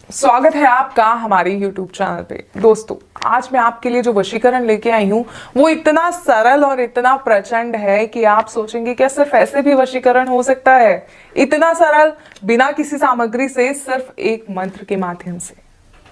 स्वागत है आपका हमारे YouTube चैनल पे। दोस्तों, आज मैं आपके लिए जो वशीकरण लेके आई हूँ वो इतना सरल और इतना प्रचंड है कि आप सोचेंगे क्या सिर्फ ऐसे भी वशीकरण हो सकता है? इतना सरल, बिना किसी सामग्री से, सिर्फ एक मंत्र के माध्यम से।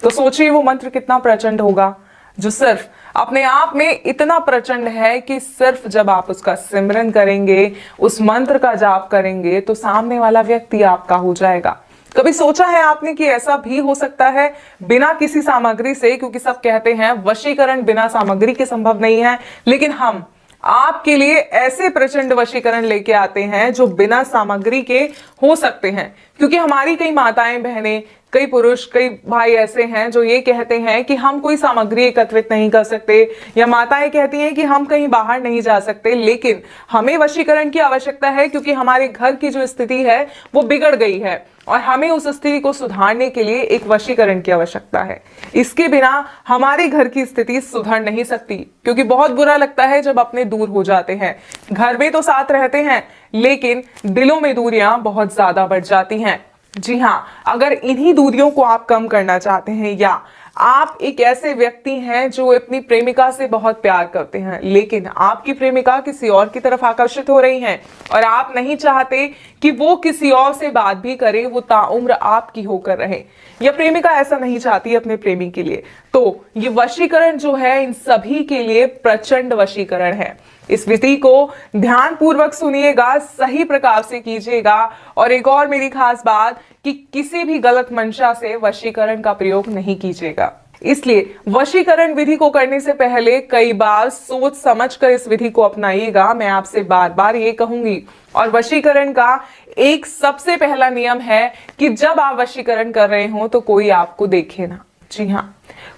तो सोचिए वो मंत्र कितना प्रचंड होगा, जो सिर्फ अपने आप में इतना प्रचंड है कि सिर्फ जब आप उसका सिमरन करेंगे, उस मंत्र का जाप करेंगे, तो सामने वाला व्यक्ति आपका हो जाएगा। कभी सोचा है आपने कि ऐसा भी हो सकता है बिना किसी सामग्री से? क्योंकि सब कहते हैं वशीकरण बिना सामग्री के संभव नहीं है, लेकिन हम आपके लिए ऐसे प्रचंड वशीकरण लेके आते हैं जो बिना सामग्री के हो सकते हैं। क्योंकि हमारी कई माताएं बहनें, कई पुरुष, कई भाई ऐसे हैं जो ये कहते हैं कि हम कोई सामग्री एकत्रित नहीं कर सकते, या माताएं कहती हैं कि हम कहीं बाहर नहीं जा सकते, लेकिन हमें वशीकरण की आवश्यकता है क्योंकि हमारे घर की जो स्थिति है वो बिगड़ गई है और हमें उस स्थिति को सुधारने के लिए एक वशीकरण की आवश्यकता है। इसके बिना हमारे घर की स्थिति सुधर नहीं सकती, क्योंकि बहुत बुरा लगता है जब अपने दूर हो जाते हैं। घर में तो साथ रहते हैं, लेकिन दिलों में दूरियां बहुत ज्यादा बढ़ जाती हैं। जी हाँ, अगर इन्हीं दूरियों को आप कम करना चाहते हैं, या आप एक ऐसे व्यक्ति हैं जो अपनी प्रेमिका से बहुत प्यार करते हैं, लेकिन आपकी प्रेमिका किसी और की तरफ आकर्षित हो रही हैं और आप नहीं चाहते कि वो किसी और से बात भी करे, वो ताउम्र आपकी होकर रहे, या प्रेमिका ऐसा नहीं चाहती अपने प्रेमी के लिए, तो ये वशीकरण जो है इन सभी के लिए प्रचंड वशीकरण है। इस विधि को ध्यान पूर्वक सुनिएगा, सही प्रकार से कीजिएगा। और एक और मेरी खास बात कि किसी भी गलत मंशा से वशीकरण का प्रयोग नहीं कीजिएगा। इसलिए वशीकरण विधि को करने से पहले कई बार सोच समझकर इस विधि को अपनाइएगा, मैं आपसे बार बार ये कहूंगी। और वशीकरण का एक सबसे पहला नियम है कि जब आप वशीकरण कर रहे हो तो कोई आपको देखे ना। जी हाँ,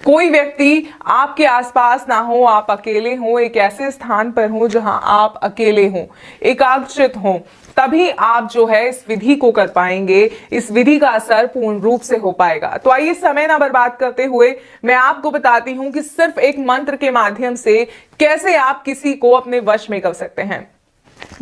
कोई व्यक्ति आपके आसपास ना हो, आप अकेले हो, एक ऐसे स्थान पर हो जहां आप अकेले हो, एकाग्रचित हो, तभी आप जो है इस विधि को कर पाएंगे, इस विधि का असर पूर्ण रूप से हो पाएगा। तो आइए समय ना बर्बाद करते हुए मैं आपको बताती हूं कि सिर्फ एक मंत्र के माध्यम से कैसे आप किसी को अपने वश में कर सकते हैं।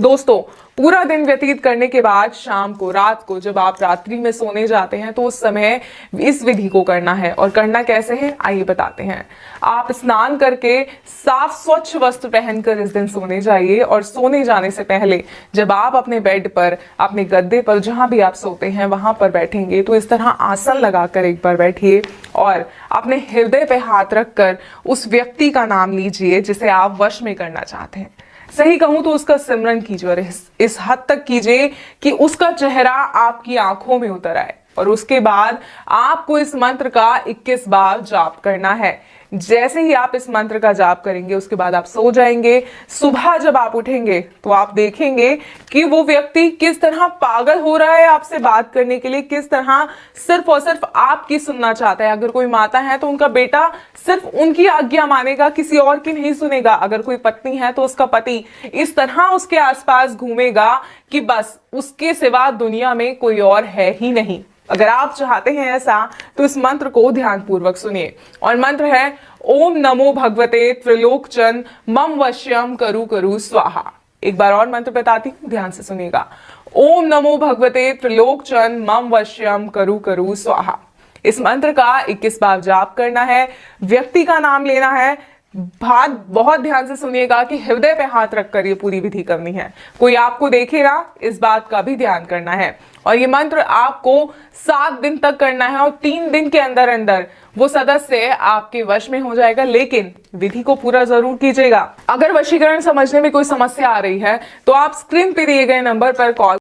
दोस्तों, पूरा दिन व्यतीत करने के बाद शाम को, रात को, जब आप रात्रि में सोने जाते हैं तो उस समय इस विधि को करना है। और करना कैसे है आइए बताते हैं। आप स्नान करके साफ स्वच्छ वस्त्र पहनकर इस दिन सोने जाइए, और सोने जाने से पहले जब आप अपने बेड पर, अपने गद्दे पर, जहां भी आप सोते हैं वहां पर बैठेंगे तो इस तरह आसन लगाकर एक बार बैठिए और अपने हृदय पे हाथ रखकर उस व्यक्ति का नाम लीजिए जिसे आप वश में करना चाहते हैं। सही कहूं तो उसका सिमरन कीजिए, और इस हद तक कीजिए कि उसका चेहरा आपकी आंखों में उतर आए। और उसके बाद आपको इस मंत्र का 21 बार जाप करना है। जैसे ही आप इस मंत्र का जाप करेंगे उसके बाद आप सो जाएंगे। सुबह जब आप उठेंगे तो आप देखेंगे कि वो व्यक्ति किस तरह पागल हो रहा है आपसे बात करने के लिए, किस तरह सिर्फ और सिर्फ आपकी सुनना चाहता है। अगर कोई माता है तो उनका बेटा सिर्फ उनकी आज्ञा मानेगा, किसी और की नहीं सुनेगा। अगर कोई पत्नी है तो उसका पति इस तरह उसके आसपास घूमेगा कि बस उसके सिवा दुनिया में कोई और है ही नहीं। अगर आप चाहते हैं ऐसा तो इस मंत्र को ध्यान पूर्वक सुनिए। और मंत्र है ओम नमो भगवते त्रिलोकचन मम वश्यम करु करु स्वाहा। एक बार और मंत्र बताती हूं, ध्यान से सुनिएगा। ओम नमो भगवते त्रिलोकचन मम वश्यम करु करु स्वाहा। इस मंत्र का 21 बार जाप करना है, व्यक्ति का नाम लेना है। बात बहुत ध्यान से सुनिएगा कि हृदय पे हाथ रखकर ये पूरी विधि करनी है, कोई आपको देखे ना, इस बात का भी ध्यान करना है। और ये मंत्र आपको 7 दिन तक करना है, और 3 दिन के अंदर अंदर वो सदस्य आपके वश में हो जाएगा। लेकिन विधि को पूरा जरूर कीजिएगा। अगर वशीकरण समझने में कोई समस्या आ रही है तो आप स्क्रीन पे दिए गए नंबर पर कॉल